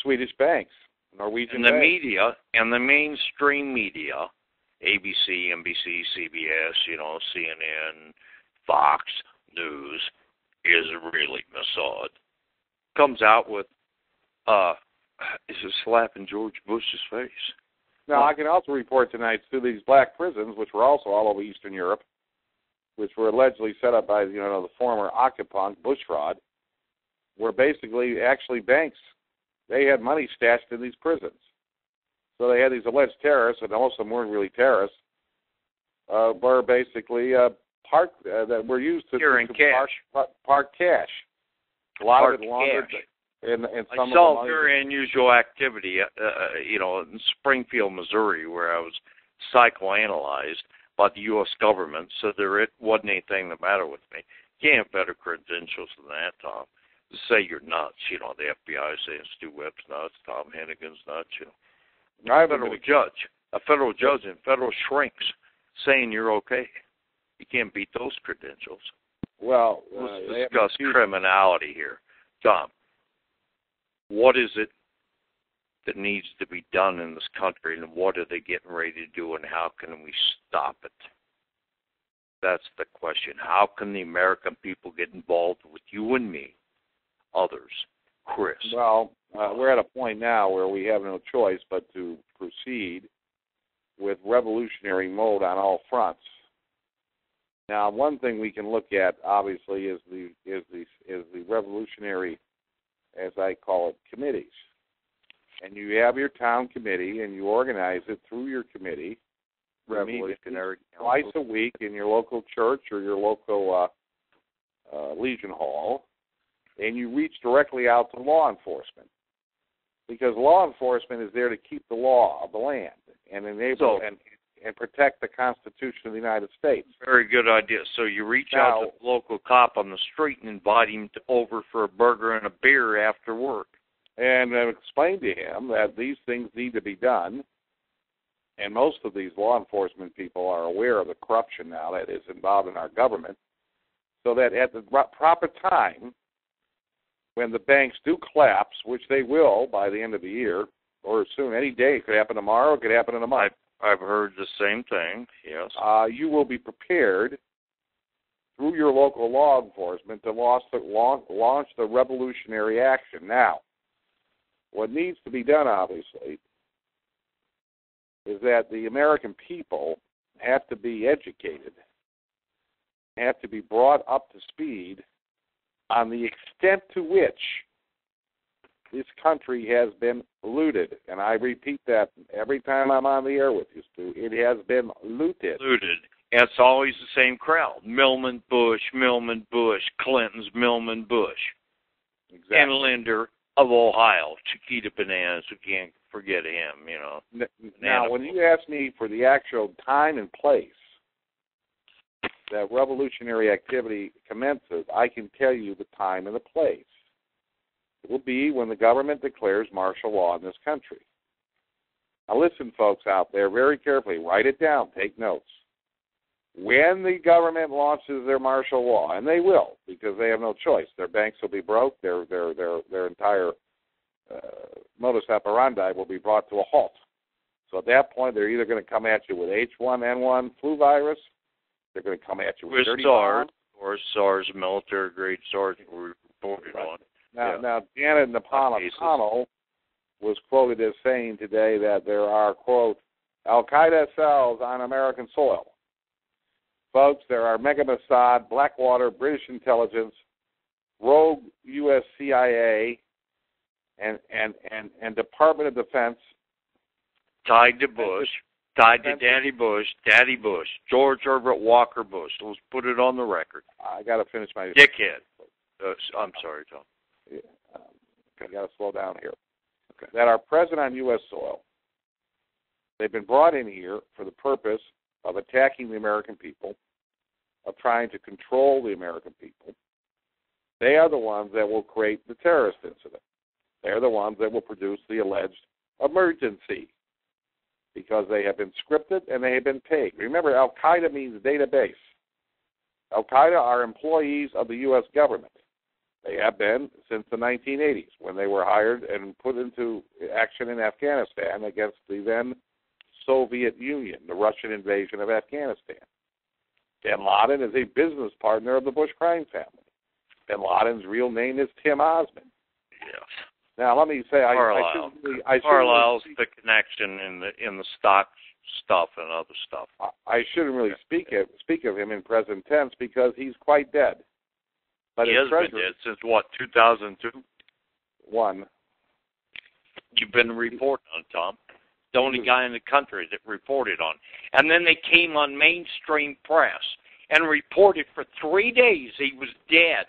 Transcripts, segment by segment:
Swedish banks, Norwegian and the banks. media, and the mainstream media, ABC, NBC, CBS, CNN, Fox News, is really Mossad. Comes out with, is a slap in George Bush's face. Now, I can also report tonight to these black prisons, which were also all over Eastern Europe, which were allegedly set up by, the former occupant, Bushrod, were basically actually banks. They had money stashed in these prisons. So they had these alleged terrorists, and most of them weren't really terrorists, were basically that were used to park cash. A lot of it laundered in some I saw very unusual activity, in Springfield, Missouri, where I was psychoanalyzed by the U.S. government, so there wasn't anything the matter with me. You can't have better credentials than that, Tom. To say you're nuts, the FBI saying Stu Webb's nuts, Tom Heneghan's nuts, A federal judge and federal shrinks saying you're okay. You can't beat those credentials. Well, let's discuss criminality here. Tom, what is it that needs to be done in this country, and what are they getting ready to do, and how can we stop it? That's the question. How can the American people get involved with you and me, others, Chris? Well, we're at a point now where we have no choice but to proceed with revolutionary mode on all fronts. Now, one thing we can look at, obviously, is the revolutionary, as I call it, committees. And you have your town committee, and you organize it through your committee. Revolutionary twice a week in your local church or your local Legion Hall, and you reach directly out to law enforcement, because law enforcement is there to keep the law of the land and enable and protect the Constitution of the United States. Very good idea. So you reach out to the local cop on the street and invite him over for a burger and a beer after work. And explain to him that these things need to be done. And most of these law enforcement people are aware of the corruption now that is involved in our government, so that at the proper time, when the banks do collapse, which they will by the end of the year, or soon, any day, it could happen tomorrow, it could happen in a month. I've heard the same thing, yes. You will be prepared through your local law enforcement to launch the revolutionary action. Now, what needs to be done, obviously, is that the American people have to be educated, have to be brought up to speed on the extent to which this country has been looted. And I repeat that every time I'm on the air with you, Stu. It has been looted. It's always the same crowd. Millman, Bush, Clinton's Millman, Bush. Exactly. And Linder of Ohio, Chiquita Bananas, we can't forget him, Now, when you ask me for the actual time and place that revolutionary activity commences, I can tell you the time and the place. It will be when the government declares martial law in this country. Now listen, folks out there, very carefully. Write it down. Take notes. When the government launches their martial law, and they will, because they have no choice. Their banks will be broke. Their entire modus operandi will be brought to a halt. So at that point, they're either going to come at you with H1N1 flu virus, they're going to come at you with SARS, or SARS, military-grade SARS, we're reported on. Now, Janet Napolitano was quoted as saying today that there are, quote, Al-Qaeda cells on American soil. Folks, there are Mega Mossad, Blackwater, British intelligence, rogue U.S. CIA, and Department of Defense. Tied to Bush, tied to Daddy Bush, George Herbert Walker Bush. Let's put it on the record. I got to finish my... Dickhead. I'm sorry, Tom. Yeah, I got to slow down here. Okay. That are present on U.S. soil. They've been brought in here for the purpose of attacking the American people, of trying to control the American people. They are the ones that will create the terrorist incident. They're the ones that will produce the alleged emergency, because they have been scripted and they have been paid. Remember, Al-Qaeda means database. Al-Qaeda are employees of the U.S. government. They have been since the 1980s, when they were hired and put into action in Afghanistan against the then Soviet Union, the Russian invasion of Afghanistan. Bin Laden is a business partner of the Bush crime family. Bin Laden's real name is Tim Osman. Yes. Now, let me say, Carlisle's the connection in the stock stuff and other stuff. I shouldn't really speak of him in present tense because he's quite dead. But he has been dead since, what, 2002? One. You've been reporting on Tom. The only guy in the country that reported on. And then they came on mainstream press and reported for 3 days he was dead.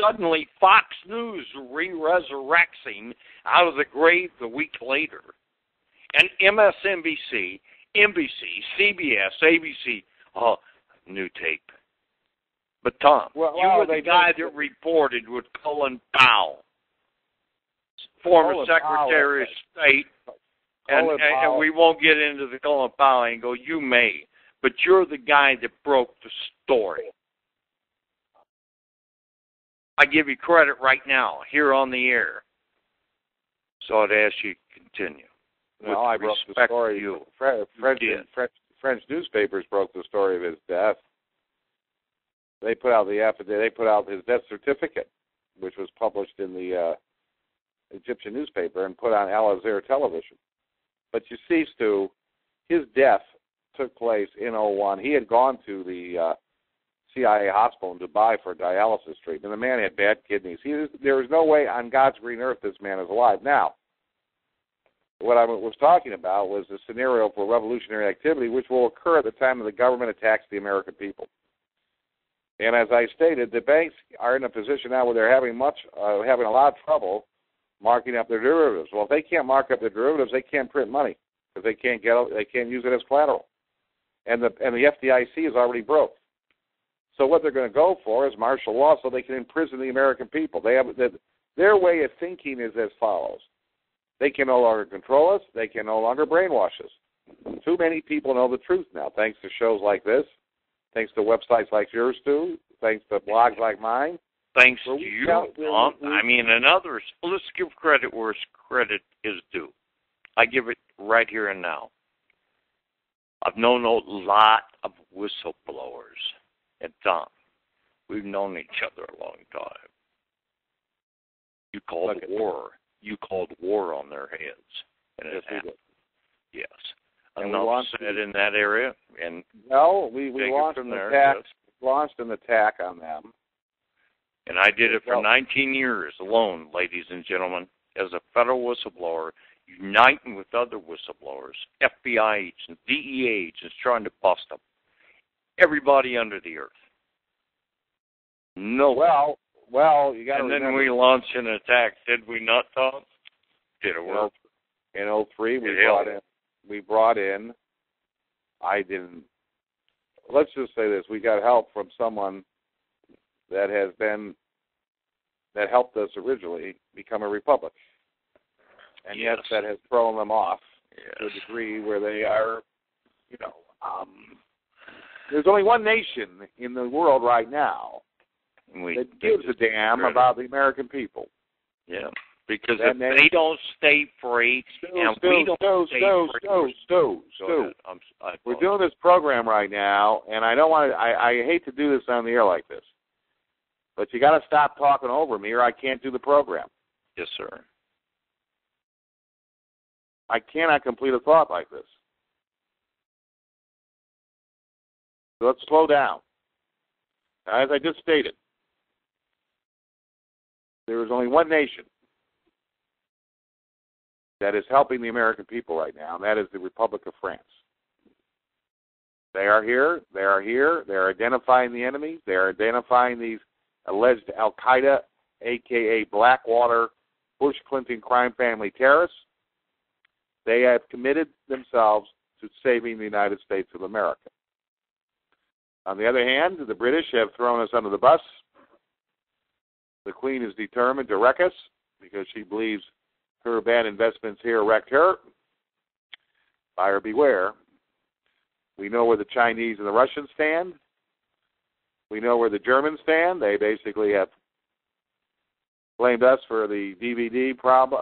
Suddenly, Fox News re-resurrects him out of the grave the week later. And MSNBC, NBC, CBS, ABC, new tape. But, Tom, you were the guy that reported with Colin Powell, former Secretary of State, and we won't get into the Colin Powell angle. You may, but you're the guy that broke the story. I give you credit right now, here on the air. So I'd ask you to continue. No, I broke the story. French newspapers broke the story of his death. They put out the affidavit. They put out his death certificate, which was published in the Egyptian newspaper and put on Al Jazeera television. But you see, Stu, his death took place in 2001. He had gone to the CIA hospital in Dubai for dialysis treatment. The man had bad kidneys. There was no way on God's green earth this man is alive. Now, what I was talking about was the scenario for revolutionary activity, which will occur at the time that the government attacks the American people. And as I stated, the banks are in a position now where they're having a lot of trouble marking up their derivatives. Well, if they can't mark up their derivatives, they can't print money because they can't use it as collateral. And the FDIC is already broke. So what they're going to go for is martial law so they can imprison the American people. Their way of thinking is as follows. They can no longer control us. They can no longer brainwash us. Too many people know the truth now, thanks to shows like this, thanks to websites like yours, Stu, thanks to blogs like mine. Thanks to you, Tom. And others. Let's give credit where credit is due. I give it right here and now. I've known a lot of whistleblowers. And Tom, we've known each other a long time. You called war. You called war on their heads. And it happened. Yes. Enough said in that area. And we launched an attack on them. And I did it for 19 years alone, ladies and gentlemen, as a federal whistleblower, uniting with other whistleblowers, FBI agents, DEA agents, trying to bust them. Everybody under the earth. No. Well, you got to remember. And then we launched an attack, did we not, Tom? Did it work? In 2003, we brought in. Let's just say this: we got help from someone that helped us originally become a republic, and yes, that has thrown them off to a degree where they are, there's only one nation in the world right now that gives a damn about the American people. Yeah, because if they don't stay free, and we don't stay free. Stu, we're doing this program right now, and I don't want to. I hate to do this on the air like this, but you got to stop talking over me, or I can't do the program. Yes, sir. I cannot complete a thought like this. So let's slow down. As I just stated, there is only one nation that is helping the American people right now, and that is the Republic of France. They are here. They are here. They are identifying the enemy. They are identifying these alleged Al-Qaeda, a.k.a. Blackwater, Bush Clinton crime family terrorists. They have committed themselves to saving the United States of America. On the other hand, the British have thrown us under the bus. The Queen is determined to wreck us because she believes her bad investments here wrecked her. Buyer beware. We know where the Chinese and the Russians stand. We know where the Germans stand. They basically have blamed us for the DVD problem.